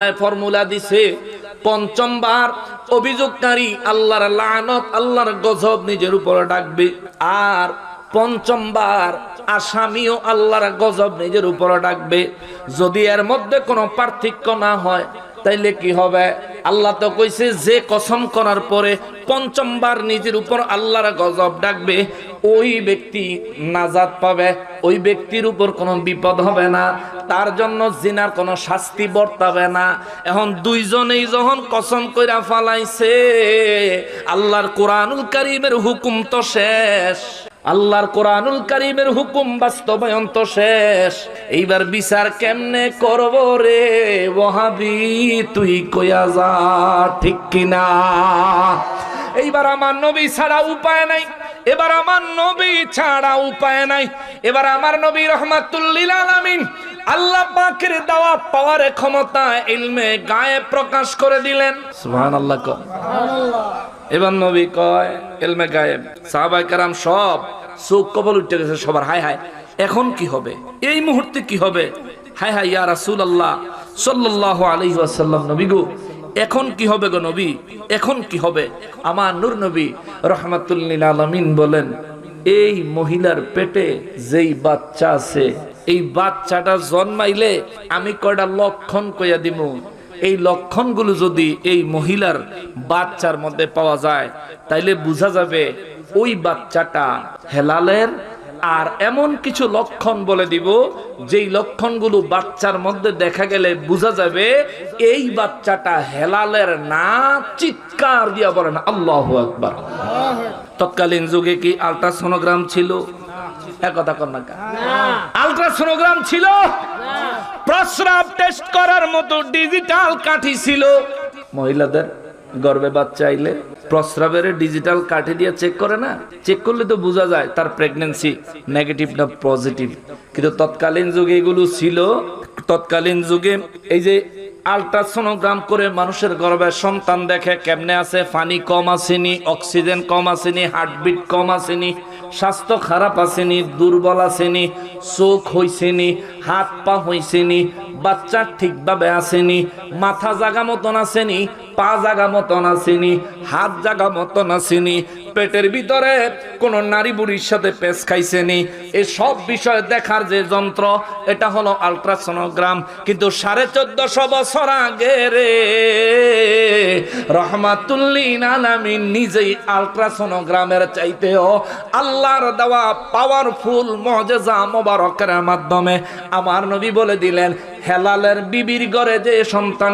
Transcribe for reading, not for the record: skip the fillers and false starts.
Formula দিছে পঞ্চমবার অভিযোগকারী আল্লাহর লানত আল্লাহর গজব নিজের উপরে ডাকবে, আর পঞ্চমবার আসামিও আল্লাহর গজব নিজের উপরে ডাকবে। যদি এর মধ্যে কোনো পার্থক্য না হয় তাইলে কি হবে? আল্লাহ তো কইছে যে কসম করার পরে পঞ্চমবার নিজের উপর আল্লাহর গজব ডাকবে ওই ব্যক্তি নাজাত পাবে, ওই ব্যক্তির উপর কোনো বিপদ হবে না, তার জন্য জিনার কোনো শাস্তি বর্তাবে না। এখন দুইজনেই যখন কসম কইরা ফালাইছে, আল্লাহর কোরআনুল কারীমের হুকুম তো শেষ, আল্লাহর কোরআনুল কারীমের হুকুম বাস্তবায়ন তো শেষ। এইবার বিচার কেমনে করব রে ওয়াহাবি, তুই কইয়া যা, ঠিক কিনা? এইবার আমার নবী ছাড়া উপায় নাই, এবার আমার নবী ছাড়া উপায় নাই। এবার আমার নবী রহমাতুল লিল আলামিন আল্লাহ পাকের দেওয়া পাওয়ার ক্ষমতা ইলমে গায়েব প্রকাশ করে দিলেন। সুবহানাল্লাহ। এবার নবী কয় ইলমে গায়েব, সাহাবায়ে কেরাম সব চোখ কপাল উঠে গেছে সবার। হায় হায়, এখন কি হবে? এই মুহূর্তে কি হবে? হায় হায় ইয়া রাসূলুল্লাহ সাল্লাল্লাহু আলাইহি ওয়াসাল্লাম, নবী গো এখন কি হবে গো নবী, এখন কি হবে? আমার নূর নবী রহমাতুল লিল আলামিন বলেন, এই মহিলার পেটে যেই বাচ্চা আছে, এই বাচ্চাটা জন্মাইলে আমি কয়টা লক্ষণ কইয়া দিব। এই লক্ষণগুলো যদি এই মহিলার বাচ্চার মধ্যে পাওয়া যায় তাইলে বোঝা যাবে ওই বাচ্চাটা হেলালের। আর এমন কিছু লক্ষণ বলে দিব যেই লক্ষণগুলো বাচ্চার মধ্যে দেখা গেলে বোঝা যাবে এই বাচ্চাটা হেলালের না। চিৎকার দিয়া বলেন আল্লাহু আকবার। তৎকালীন যুগে কি আল্ট্রাসোনোগ্রাম ছিল? একথা কর না, আল্ট্রাসোনোগ্রাম ছিল? প্রস্রাব টেস্ট করার মতো ডিজিটাল কাঠি ছিল? মহিলাদের গর্ভে বাচ্চা আইলে প্রস্রাবের ডিজিটাল কাঠি দিয়ে চেক করে না? চেক করলে তো বোঝা যায় তার প্রেগন্যান্সি নেগেটিভ না পজিটিভ। কিন্তু তৎকালীন যুগে এগুলো ছিল। তৎকালীন যুগে এই যে আল্ট্রাসোনোগ্রাম করে মানুষের গর্ভে সন্তান দেখে কেমনে আছে, পানি কম আসেনি, অক্সিজেন কম আসেনি, হার্টবিট কম আসেনি, স্বাস্থ্য খারাপ আসেনি, দুর্বল আসেনি, চোখ হইছেনি, হাত পা হইছেনি, বাচ্চা ঠিকভাবে আসেনি, মাথা জাগা মতন আসেনি, পা জাগা মতন আসেনি, হাত জাগা মতন আসেনি, পেটের ভিতরে কোন নারী বুড়ির সাথে পেশ খাইছেনি, এই সব বিষয় দেখার যে যন্ত্র এটা হলো আল্ট্রাসোনোগ্রাম। কিন্তু 1450 বছর আগে রে রহমাতুল লিল আলামিন নিজেই আল্ট্রাসোনোগ্রামের চাইতেও আল্লাহর দেওয়া পাওয়ারফুল মুজিজা মোবারকের মাধ্যমে আমার নবী বলে দিলেন হেলালের বিবির ঘরে যে সন্তান